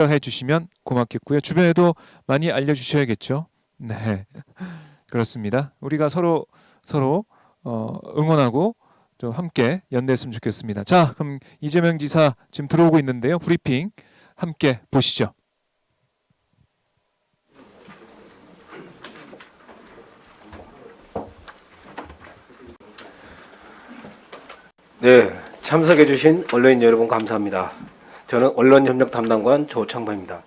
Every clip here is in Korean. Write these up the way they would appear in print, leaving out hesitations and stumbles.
해주시면 고맙겠고요. 주변에도 많이 알려주셔야겠죠. 네, 그렇습니다. 우리가 서로 응원하고 좀 함께 연대했으면 좋겠습니다. 자, 그럼 이재명 지사 지금 들어오고 있는데요. 브리핑 함께 보시죠. 네, 참석해주신 언론인 여러분 감사합니다. 저는 언론협력 담당관 조창범입니다.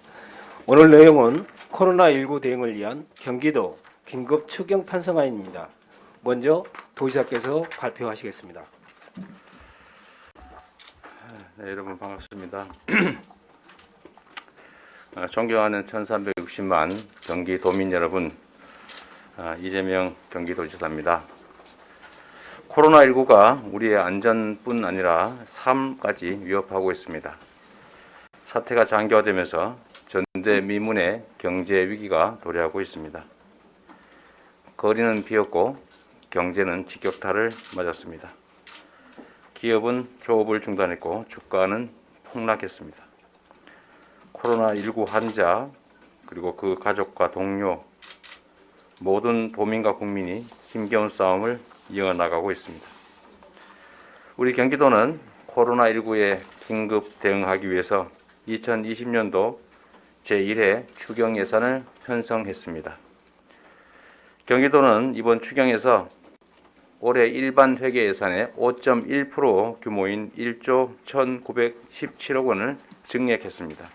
오늘 내용은 코로나19 대응을 위한 경기도 긴급 추경 편성안입니다. 먼저 도지사께서 발표하시겠습니다. 네, 여러분 반갑습니다. 존경하는 1360만 경기도민 여러분, 이재명 경기도지사입니다. 코로나19가 우리의 안전뿐 아니라 삶까지 위협하고 있습니다. 사태가 장기화되면서 전대미문의 경제 위기가 도래하고 있습니다. 거리는 비었고 경제는 직격탄을 맞았습니다. 기업은 조업을 중단했고 주가는 폭락했습니다. 코로나19 환자 그리고 그 가족과 동료 모든 도민과 국민이 힘겨운 싸움을 이어나가고 있습니다. 우리 경기도는 코로나19에 긴급 대응하기 위해서 2020년도 제1회 추경 예산을 편성했습니다. 경기도는 이번 추경에서 올해 일반 회계 예산의 5.1% 규모인 1조 1,917억 원을 증액했습니다.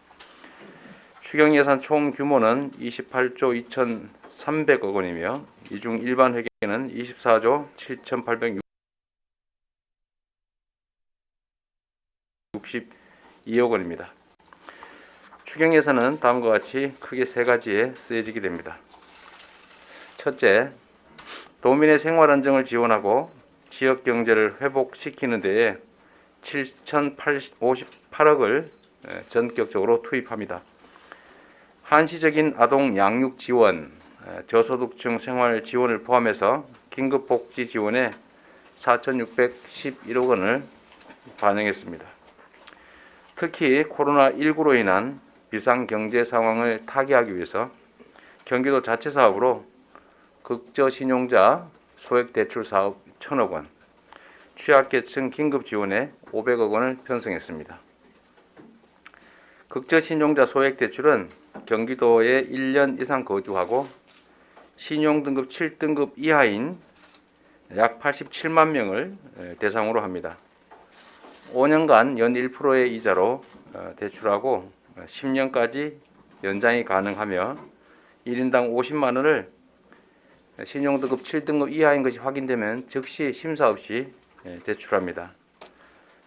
추경 예산 총 규모는 28조 2,300억 원이며 이 중 일반 회계는 24조 7,862억 원입니다. 추경 예산은 다음과 같이 크게 세 가지에 쓰여지게 됩니다. 첫째, 도민의 생활 안정을 지원하고 지역 경제를 회복시키는 데에 7,058억을 전격적으로 투입합니다. 한시적인 아동 양육 지원, 저소득층 생활 지원을 포함해서 긴급복지 지원에 4,611억 원을 반영했습니다. 특히 코로나19로 인한 비상경제 상황을 타개하기 위해서 경기도 자체 사업으로 극저신용자 소액대출 사업 1,000억 원, 취약계층 긴급지원에 500억 원을 편성했습니다. 극저신용자 소액대출은 경기도에 1년 이상 거주하고 신용등급 7등급 이하인 약 87만 명을 대상으로 합니다. 5년간 연 1%의 이자로 대출하고 10년까지 연장이 가능하며 1인당 50만 원을 신용등급 7등급 이하인 것이 확인되면 즉시 심사 없이 대출합니다.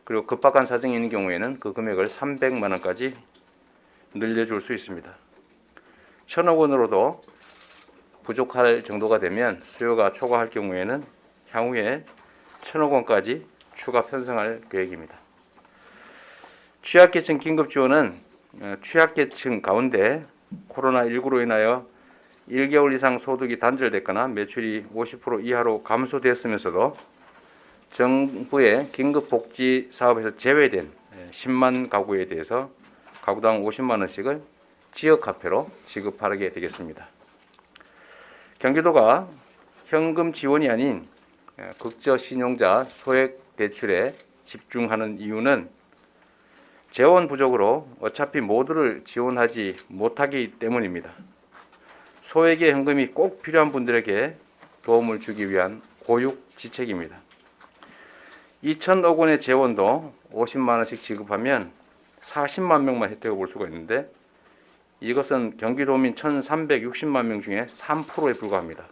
그리고 급박한 사정이 있는 경우에는 그 금액을 300만 원까지 늘려줄 수 있습니다. 1,000억 원으로도 부족할 정도가 되면 수요가 초과할 경우에는 향후에 1,000억 원까지 추가 편성할 계획입니다. 취약계층 긴급지원은 취약계층 가운데 코로나19로 인하여 1개월 이상 소득이 단절됐거나 매출이 50% 이하로 감소되었으면서도 정부의 긴급복지 사업에서 제외된 10만 가구에 대해서 가구당 50만 원씩을 지역화폐로 지급하게 되겠습니다. 경기도가 현금 지원이 아닌 극저신용자 소액대출에 집중하는 이유는 재원 부족으로 어차피 모두를 지원하지 못하기 때문입니다. 소액의 현금이 꼭 필요한 분들에게 도움을 주기 위한 고육지책입니다. 2천억 원의 재원도 50만 원씩 지급하면 40만 명만 혜택을 볼 수가 있는데 이것은 경기도민 1,360만 명 중에 3%에 불과합니다.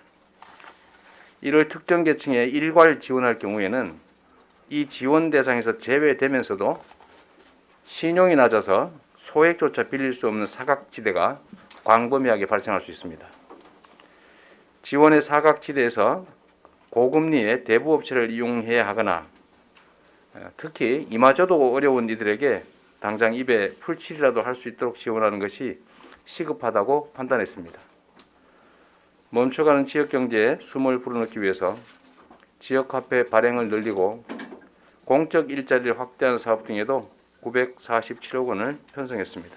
이를 특정 계층에 일괄 지원할 경우에는 이 지원 대상에서 제외되면서도 신용이 낮아서 소액조차 빌릴 수 없는 사각지대가 광범위하게 발생할 수 있습니다. 지원의 사각지대에서 고금리의 대부업체를 이용해야 하거나 특히 이마저도 어려운 이들에게 당장 입에 풀칠이라도 할 수 있도록 지원하는 것이 시급하다고 판단했습니다. 멈춰가는 지역경제에 숨을 불어넣기 위해서 지역화폐 발행을 늘리고 공적 일자리를 확대하는 사업 등에도 947억 원을 편성했습니다.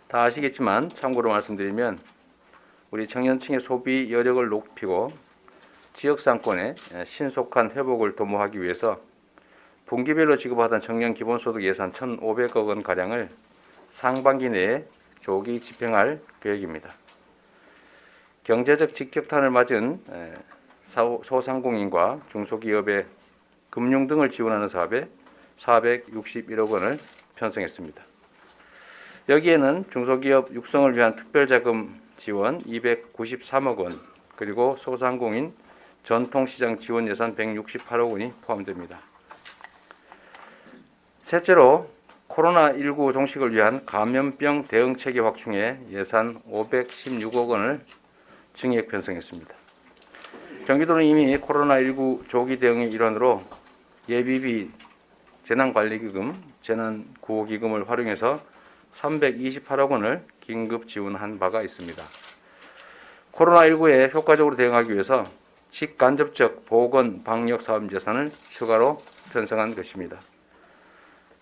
다 아시겠지만 참고로 말씀드리면 우리 청년층의 소비 여력을 높이고 지역 상권의 신속한 회복을 도모하기 위해서 분기별로 지급하던 청년 기본소득 예산 1,500억 원 가량을 상반기 내에 조기 집행할 계획입니다. 경제적 직격탄을 맞은 소상공인과 중소기업의 금융 등을 지원하는 사업에 461억 원을 편성했습니다. 여기에는 중소기업 육성을 위한 특별자금 지원 293억 원, 그리고 소상공인 전통시장 지원 예산 168억 원이 포함됩니다. 셋째로 코로나19 종식을 위한 감염병 대응체계 확충에 예산 516억 원을 증액 편성했습니다. 경기도는 이미 코로나19 조기 대응의 일환으로 예비비 재난관리기금, 재난구호기금을 활용해서 328억 원을 긴급 지원한 바가 있습니다. 코로나19에 효과적으로 대응하기 위해서 직간접적 보건 방역 사업 예산을 추가로 편성한 것입니다.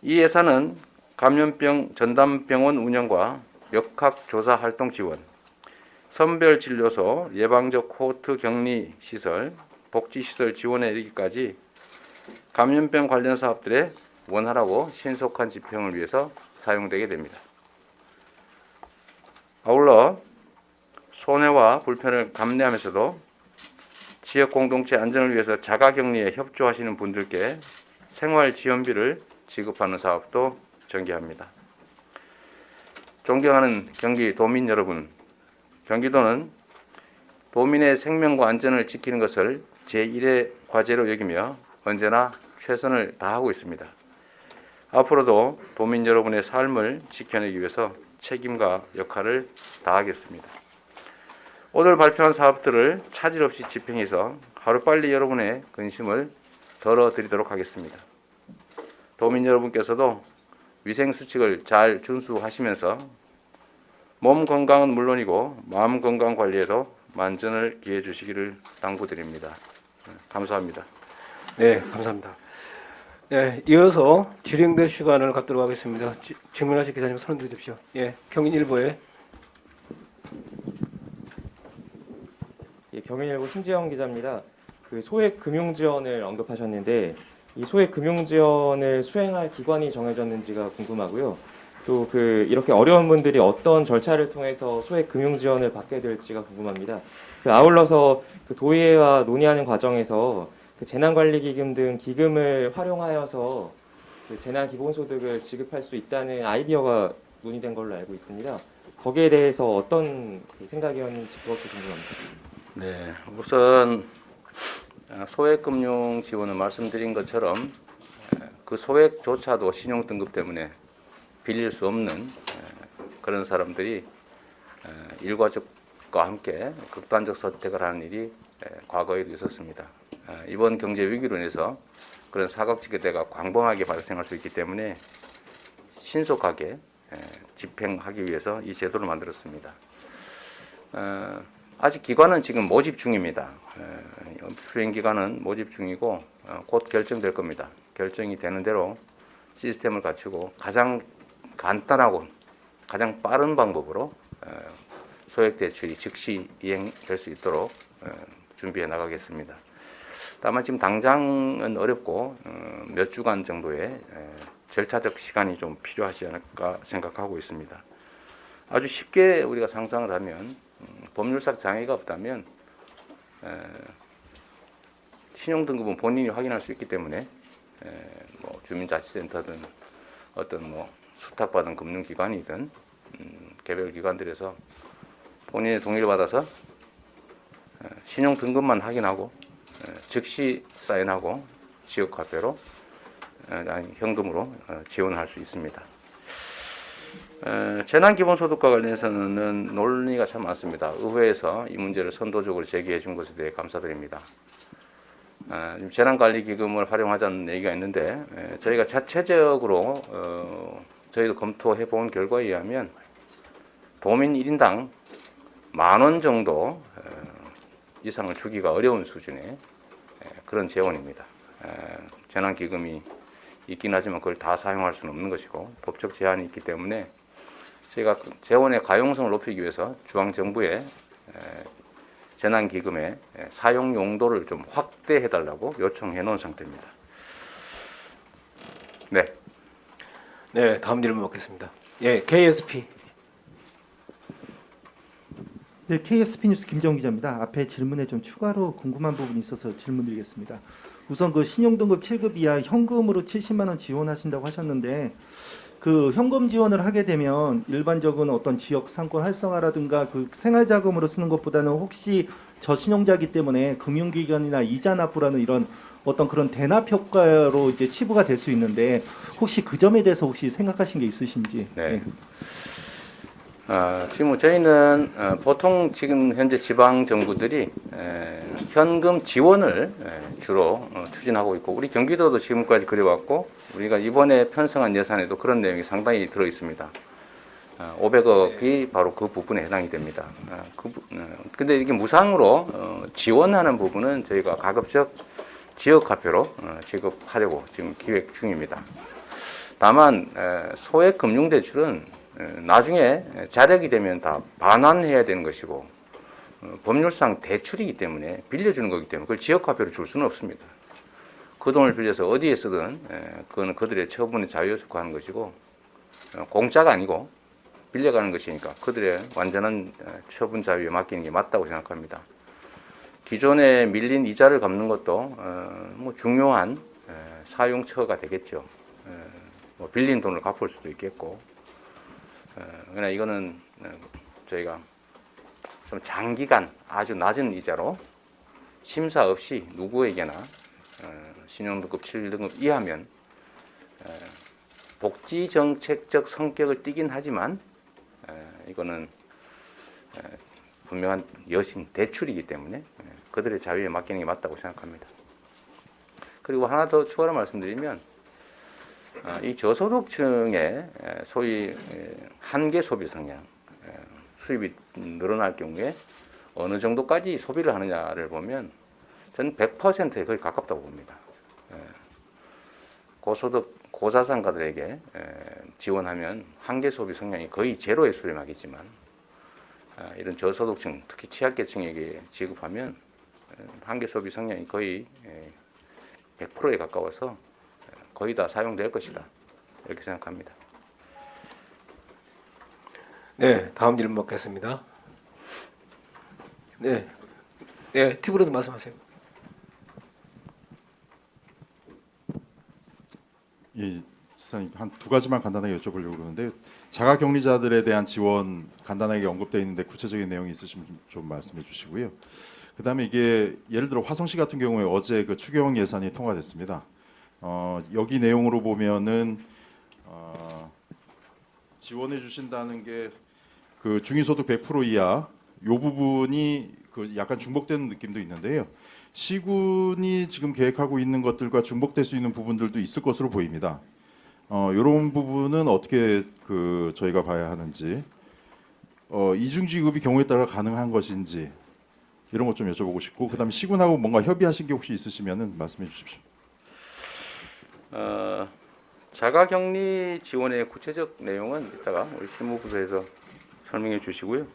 이 예산은 감염병 전담병원 운영과 역학조사 활동 지원, 선별진료소, 예방적 코호트 격리 시설, 복지시설 지원에 이르기까지 감염병 관련 사업들의 원활하고 신속한 집행을 위해서 사용되게 됩니다. 아울러 손해와 불편을 감내하면서도 지역 공동체 안전을 위해서 자가격리에 협조하시는 분들께 생활지원비를 지급하는 사업도 전개합니다. 존경하는 경기도민 여러분, 경기도는 도민의 생명과 안전을 지키는 것을 제1의 과제로 여기며 언제나 최선을 다하고 있습니다. 앞으로도 도민 여러분의 삶을 지켜내기 위해서 책임과 역할을 다하겠습니다. 오늘 발표한 사업들을 차질 없이 집행해서 하루빨리 여러분의 근심을 덜어드리도록 하겠습니다. 도민 여러분께서도 위생수칙을 잘 준수하시면서 몸 건강은 물론이고 마음 건강 관리에도 만전을 기해 주시기를 당부드립니다. 감사합니다. 네, 감사합니다. 네, 이어서 질의응답 시간을 갖도록 하겠습니다. 질문하실 기자님 손 들어주십시오. 예, 경인일보에 예, 경인일보 신지영 기자입니다. 그 소액 금융 지원을 언급하셨는데 이 소액 금융 지원을 수행할 기관이 정해졌는지가 궁금하고요. 또 그 이렇게 어려운 분들이 어떤 절차를 통해서 소액 금융 지원을 받게 될지가 궁금합니다. 그 아울러서 그 도의회와 논의하는 과정에서 그 재난관리기금 등 기금을 활용하여서 그 재난 기본소득을 지급할 수 있다는 아이디어가 논의된 걸로 알고 있습니다. 거기에 대해서 어떤 그 생각이었는지 그것도 궁금합니다. 네, 우선 소액금융 지원은 말씀드린 것처럼 그 소액조차도 신용등급 때문에 빌릴 수 없는 그런 사람들이 일가족과 함께 극단적 선택을 하는 일이 과거에도 있었습니다. 이번 경제 위기로 인해서 그런 사각지대가 광범하게 발생할 수 있기 때문에 신속하게 집행하기 위해서 이 제도를 만들었습니다. 아직 기관은 지금 모집 중입니다. 수행 기간은 모집 중이고 곧 결정될 겁니다. 결정이 되는 대로 시스템을 갖추고 가장 간단하고 가장 빠른 방법으로 소액 대출이 즉시 이행될 수 있도록 준비해 나가겠습니다. 다만 지금 당장은 어렵고 몇 주간 정도의 절차적 시간이 좀 필요하지 않을까 생각하고 있습니다. 아주 쉽게 우리가 상상을 하면 법률상 장애가 없다면 신용등급은 본인이 확인할 수 있기 때문에 뭐 주민자치센터든 어떤 뭐 수탁받은 금융기관이든 개별 기관들에서 본인의 동의를 받아서 신용등급만 확인하고 즉시 사인하고 지역화폐로 아니 현금으로 지원할 수 있습니다. 재난기본소득과 관련해서는 논의가 참 많습니다. 의회에서 이 문제를 선도적으로 제기해 준 것에 대해 감사드립니다. 지금 재난관리기금을 활용하자는 얘기가 있는데 저희가 자체적으로 저희도 검토해 본 결과에 의하면 도민 1인당 10,000원 정도 이상을 주기가 어려운 수준의 그런 재원입니다. 재난기금이 있긴 하지만 그걸 다 사용할 수는 없는 것이고 법적 제한이 있기 때문에 저희가 재원의 가용성을 높이기 위해서 중앙정부에 재난기금의 사용 용도를 좀 확대해달라고 요청해 놓은 상태입니다. 네. 네, 다음 질문 받겠습니다. 예, KSP. 네, KSP 뉴스 김정 기자입니다. 앞에 질문에 좀 추가로 궁금한 부분이 있어서 질문드리겠습니다. 우선 그 신용등급 7급 이하 현금으로 70만 원 지원하신다고 하셨는데 그 현금 지원을 하게 되면 일반적인 어떤 지역 상권 활성화라든가 그 생활자금으로 쓰는 것보다는 혹시 저신용자이기 때문에 금융기관이나 이자 납부라는 이런 어떤 그런 대납 효과로 이제 치부가 될 수 있는데 혹시 그 점에 대해서 혹시 생각하신 게 있으신지? 네. 지금 저희는 보통 지금 현재 지방 정부들이 현금 지원을 주로 추진하고 있고 우리 경기도도 지금까지 그래왔고 우리가 이번에 편성한 예산에도 그런 내용이 상당히 들어 있습니다. 500억이 바로 그 부분에 해당이 됩니다. 근데 이게 무상으로 지원하는 부분은 저희가 가급적 지역화폐로 지급하려고 지금 기획 중입니다. 다만 소액 금융대출은 나중에 자력이 되면 다 반환해야 되는 것이고 법률상 대출이기 때문에 빌려주는 거기 때문에 그걸 지역화폐로 줄 수는 없습니다. 그 돈을 빌려서 어디에 쓰든 그거는 그들의 처분의 자유에 속하는 것이고 공짜가 아니고 빌려가는 것이니까 그들의 완전한 처분 자유에 맡기는 게 맞다고 생각합니다. 기존에 밀린 이자를 갚는 것도 뭐 중요한 사용처가 되겠죠. 뭐 빌린 돈을 갚을 수도 있겠고 그러나 이거는 저희가 좀 장기간 아주 낮은 이자로 심사 없이 누구에게나 신용등급 7등급 이하면 복지정책적 성격을 띠긴 하지만 이거는 분명한 여신 대출이기 때문에 그들의 자유에 맡기는 게 맞다고 생각합니다. 그리고 하나 더 추가로 말씀드리면 이 저소득층의 소위 한계 소비 성향, 수입이 늘어날 경우에 어느 정도까지 소비를 하느냐를 보면 저는 100%에 거의 가깝다고 봅니다. 고소득, 고자산가들에게 지원하면 한계 소비 성향이 거의 제로에 수렴하겠지만 이런 저소득층, 특히 취약계층에게 지급하면 한계 소비 성향이 거의 100%에 가까워서 거의 다 사용될 것이다. 이렇게 생각합니다. 네, 다음 질문 받겠습니다. 네, 네, 팁으로도 말씀하세요. 예, 지사님 한 두 가지만 간단하게 여쭤보려고 그러는데 자가격리자들에 대한 지원 간단하게 언급되어 있는데 구체적인 내용이 있으시면 좀 말씀해 주시고요. 그다음에 이게 예를 들어 화성시 같은 경우에 어제 그 추경 예산이 통과됐습니다. 여기 내용으로 보면은 지원해 주신다는 게 그 중위소득 100% 이하 요 부분이 그 약간 중복되는 느낌도 있는데요. 시군이 지금 계획하고 있는 것들과 중복될 수 있는 부분들도 있을 것으로 보입니다. 이런 부분은 어떻게 그 저희가 봐야 하는지, 이중 지급이 경우에 따라 가능한 것인지 이런 것 좀 여쭤보고 싶고, 그다음에 시군하고 뭔가 협의하신 게 혹시 있으시면은 말씀해 주십시오. 자가격리 지원의 구체적 내용은 이따가 우리 실무부서에서 설명해 주시고요.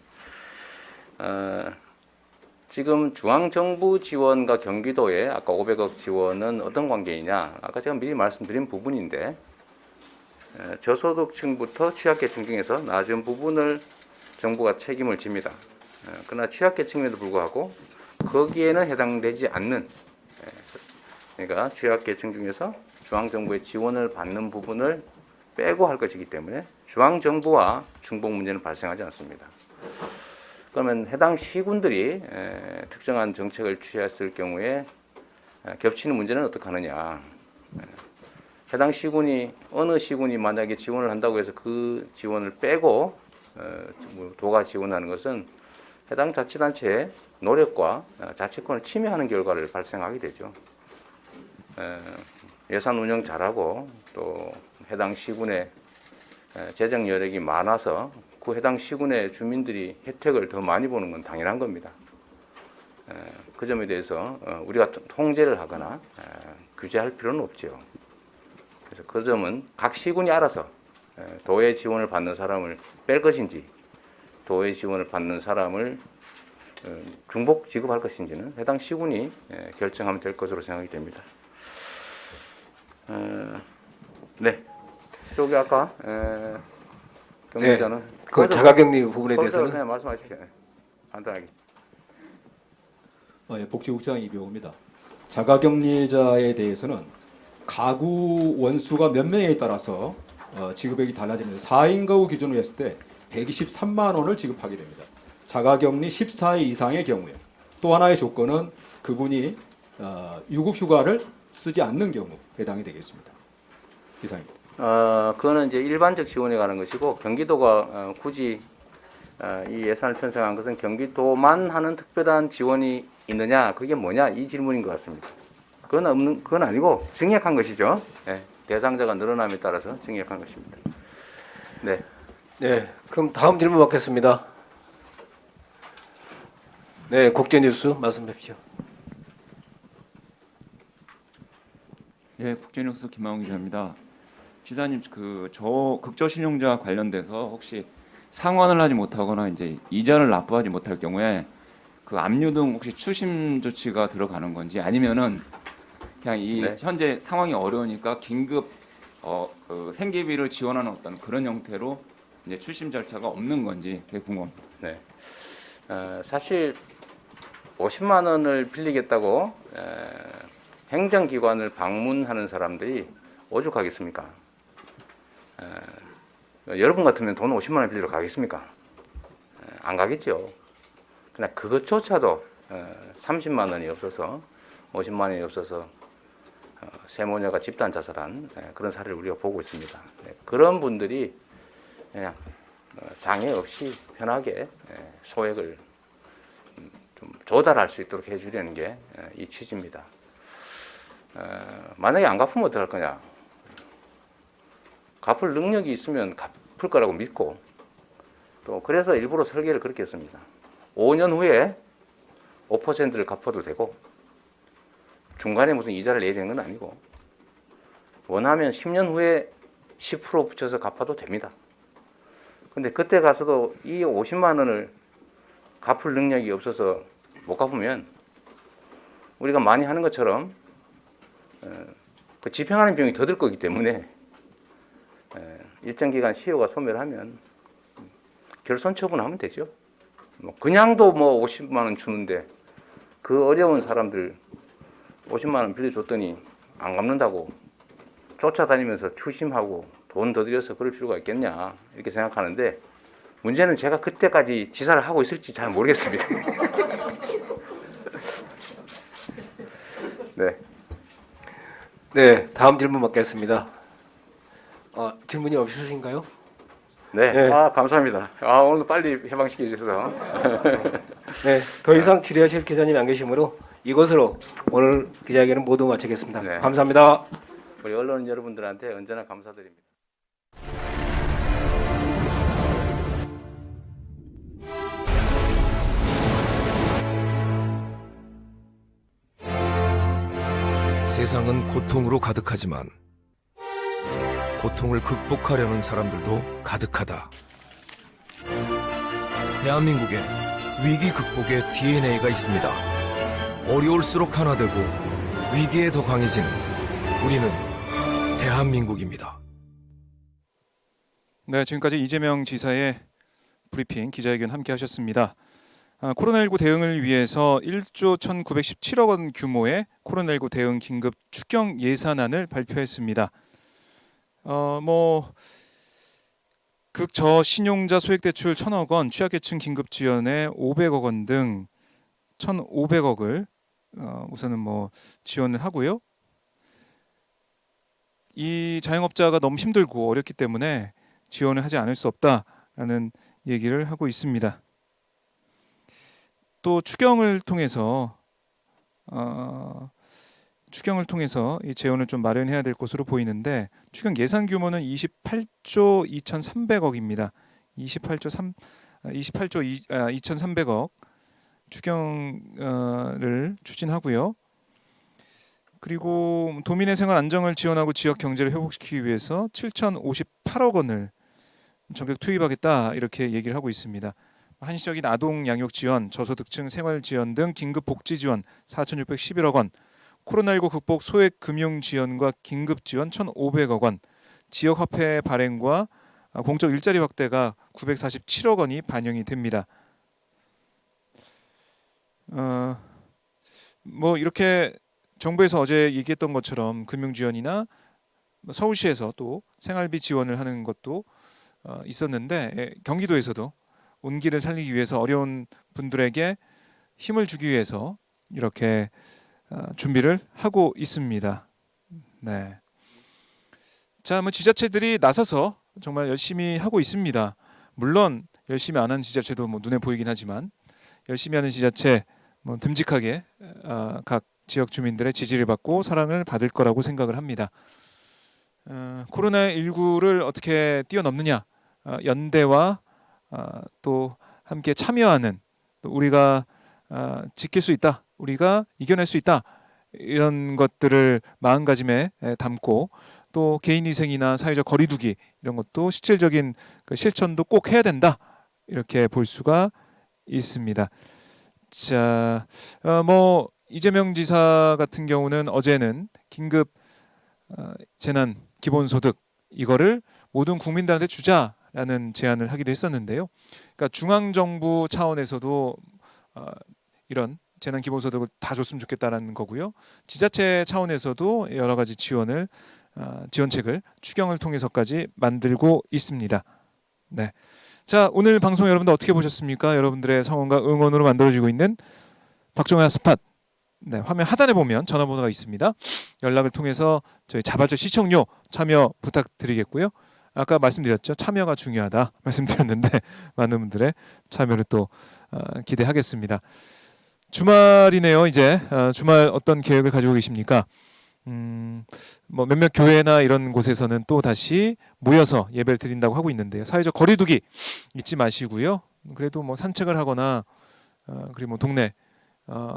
지금 중앙정부 지원과 경기도의 아까 500억 지원은 어떤 관계이냐? 아까 제가 미리 말씀드린 부분인데 저소득층부터 취약계층 중에서 낮은 부분을 정부가 책임을 집니다. 그러나 취약계층에도 불구하고 거기에는 해당되지 않는 그러니까 취약계층 중에서 중앙정부의 지원을 받는 부분을 빼고 할 것이기 때문에 중앙정부와 중복 문제는 발생하지 않습니다. 그러면 해당 시군들이 특정한 정책을 취했을 경우에 겹치는 문제는 어떻게 하느냐. 해당 시군이 어느 시군이 만약에 지원을 한다고 해서 그 지원을 빼고 도가 지원하는 것은 해당 자치단체의 노력과 자치권을 침해하는 결과를 발생하게 되죠. 예산 운영 잘하고 또 해당 시군의 재정 여력이 많아서 그 해당 시군의 주민들이 혜택을 더 많이 보는 건 당연한 겁니다. 그 점에 대해서 우리가 통제를 하거나 규제할 필요는 없죠. 그래서 그 점은 각 시군이 알아서 도의 지원을 받는 사람을 뺄 것인지, 도의 지원을 받는 사람을 중복 지급할 것인지는 해당 시군이 결정하면 될 것으로 생각이 됩니다. 네, 저기 아까 경기자는 그 자가격리 부분에 대해서는 그냥 말씀하십시오. 간단하게. 예, 복지국장 이병호입니다. 자가격리자에 대해서는 가구 원수가 몇 명에 따라서 지급액이 달라지는데 4인 가구 기준으로 했을 때 123만 원을 지급하게 됩니다. 자가격리 14일 이상의 경우에 또 하나의 조건은 그분이 유급휴가를 쓰지 않는 경우 해당이 되겠습니다. 이상입니다. 그거는 이제 일반적 지원에 가는 것이고 경기도가 굳이 이 예산을 편성한 것은 경기도만 하는 특별한 지원이 있느냐, 그게 뭐냐 이 질문인 것 같습니다. 그건 아니고 증액한 것이죠. 네, 대상자가 늘어남에 따라서 증액한 것입니다. 네. 네, 그럼 다음 질문 받겠습니다. 네, 국제뉴스 말씀해 주십시오. 예, 국제뉴스 김하웅 기자입니다. 기자님, 저 극저신용자 관련돼서 혹시 상환을 하지 못하거나 이제 이자를 납부하지 못할 경우에 그 압류 등 혹시 추심 조치가 들어가는 건지, 아니면은 그냥 이 네. 현재 상황이 어려우니까 긴급 그 생계비를 지원하는 어떤 그런 형태로 이제 추심 절차가 없는 건지 그게 궁금합니다. 네. 사실 50만 원을 빌리겠다고 행정기관을 방문하는 사람들이 오죽하겠습니까? 여러분 같으면 돈 50만 원 빌리러 가겠습니까? 안 가겠죠. 그냥 그것조차도 30만 원이 없어서 50만 원이 없어서 세모녀가 집단 자살한 그런 사례를 우리가 보고 있습니다. 그런 분들이 그냥 장애 없이 편하게 소액을 좀 조달할 수 있도록 해주려는 게 이 취지입니다. 만약에 안 갚으면 어떡할 거냐? 갚을 능력이 있으면 갚을 거라고 믿고, 또 그래서 일부러 설계를 그렇게 했습니다. 5년 후에 5%를 갚아도 되고 중간에 무슨 이자를 내야 되는 건 아니고, 원하면 10년 후에 10% 붙여서 갚아도 됩니다. 근데 그때 가서도 이 50만 원을 갚을 능력이 없어서 못 갚으면 우리가 많이 하는 것처럼 그 집행하는 비용이 더 들 거기 때문에 일정 기간 시효가 소멸하면 결손 처분하면 되죠. 그냥도 50만 원 주는데 그 어려운 사람들 50만 원 빌려줬더니 안 갚는다고 쫓아다니면서 추심하고 돈 더 들여서 그럴 필요가 있겠냐 이렇게 생각하는데, 문제는 제가 그때까지 지사를 하고 있을지 잘 모르겠습니다. 네. 네, 다음 질문 받겠습니다. 질문이 없으신가요? 네. 네. 감사합니다. 오늘 빨리 해방시켜 주셔서. 네, 더 이상 질의하실 기자님이 안 계시므로 이것으로 오늘 기자회견은 모두 마치겠습니다. 네. 감사합니다. 우리 언론 여러분들한테 언제나 감사드립니다. 세상은 고통으로 가득하지만 고통을 극복하려는 사람들도 가득하다. 대한민국에 위기 극복의 DNA가 있습니다. 어려울수록 하나 되고 위기에 더 강해진 우리는 대한민국입니다. 네, 지금까지 이재명 지사의 브리핑 기자회견 함께 하셨습니다. 코로나19 대응을 위해서 1조 1,917억 원 규모의 코로나19 대응 긴급 추경 예산안을 발표했습니다. 극저신용자 소액대출 1,000억 원, 취약계층 긴급 지원에 500억 원 등 1,500억을 우선은 지원을 하고요. 이 자영업자가 너무 힘들고 어렵기 때문에 지원을 하지 않을 수 없다라는 얘기를 하고 있습니다. 또 추경을 통해서 이 재원을 좀 마련해야 될 것으로 보이는데, 추경 예산 규모는 28조 2,300억입니다. 28조 2,300억 추경을 추진하고요. 그리고 도민의 생활 안정을 지원하고 지역 경제를 회복시키기 위해서 7,058억 원을 전격 투입하겠다 이렇게 얘기를 하고 있습니다. 한시적인 아동 양육 지원, 저소득층 생활 지원 등 긴급 복지 지원 4,611억 원, 코로나19 극복 소액 금융 지원과 긴급 지원 1,500억 원, 지역 화폐 발행과 공적 일자리 확대가 947억 원이 반영이 됩니다. 뭐 이렇게 정부에서 어제 얘기했던 것처럼 금융 지원이나 서울시에서 또 생활비 지원을 하는 것도 있었는데 경기도에서도 온기를 살리기 위해서 어려운 분들에게 힘을 주기 위해서 이렇게 준비를 하고 있습니다. 네. 자, 뭐 지자체들이 나서서 정말 열심히 하고 있습니다. 물론 열심히 안 하는 지자체도 뭐 눈에 보이긴 하지만 열심히 하는 지자체 뭐 듬직하게 각 지역 주민들의 지지를 받고 사랑을 받을 거라고 생각을 합니다. 코로나19를 어떻게 뛰어넘느냐? 연대와 또 함께 참여하는, 또 우리가 지킬 수 있다, 우리가 이겨낼 수 있다, 이런 것들을 마음가짐에 담고 또 개인위생이나 사회적 거리두기 이런 것도 실질적인 그 실천도 꼭 해야 된다, 이렇게 볼 수가 있습니다. 자, 뭐 이재명 지사 같은 경우는 어제는 긴급 재난 기본소득 이거를 모든 국민들한테 주자라는 제안을 하기도 했었는데요. 그러니까 중앙 정부 차원에서도 이런 재난 기본소득을 다 줬으면 좋겠다라는 거고요. 지자체 차원에서도 여러 가지 지원책을 추경을 통해서까지 만들고 있습니다. 네. 자, 오늘 방송 여러분들 어떻게 보셨습니까? 여러분들의 성원과 응원으로 만들어지고 있는 박종현 스팟. 네, 화면 하단에 보면 전화번호가 있습니다. 연락을 통해서 저희 자발적 시청료 참여 부탁드리겠고요. 아까 말씀드렸죠. 참여가 중요하다 말씀드렸는데 많은 분들의 참여를 또 기대하겠습니다. 주말이네요. 이제 주말 어떤 계획을 가지고 계십니까? 뭐 몇몇 교회나 이런 곳에서는 또 다시 모여서 예배를 드린다고 하고 있는데요. 사회적 거리두기 잊지 마시고요. 그래도 뭐 산책을 하거나 그리고 뭐 동네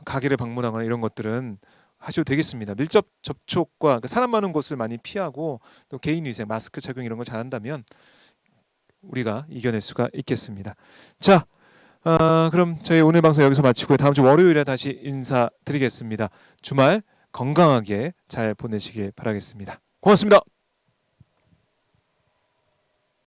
가게를 방문하거나 이런 것들은 하셔도 되겠습니다. 밀접 접촉과 사람 많은 곳을 많이 피하고 또 개인위생, 마스크 착용 이런 걸 잘한다면 우리가 이겨낼 수가 있겠습니다. 자, 그럼 저희 오늘 방송 여기서 마치고 다음 주 월요일에 다시 인사드리겠습니다. 주말 건강하게 잘 보내시길 바라겠습니다. 고맙습니다.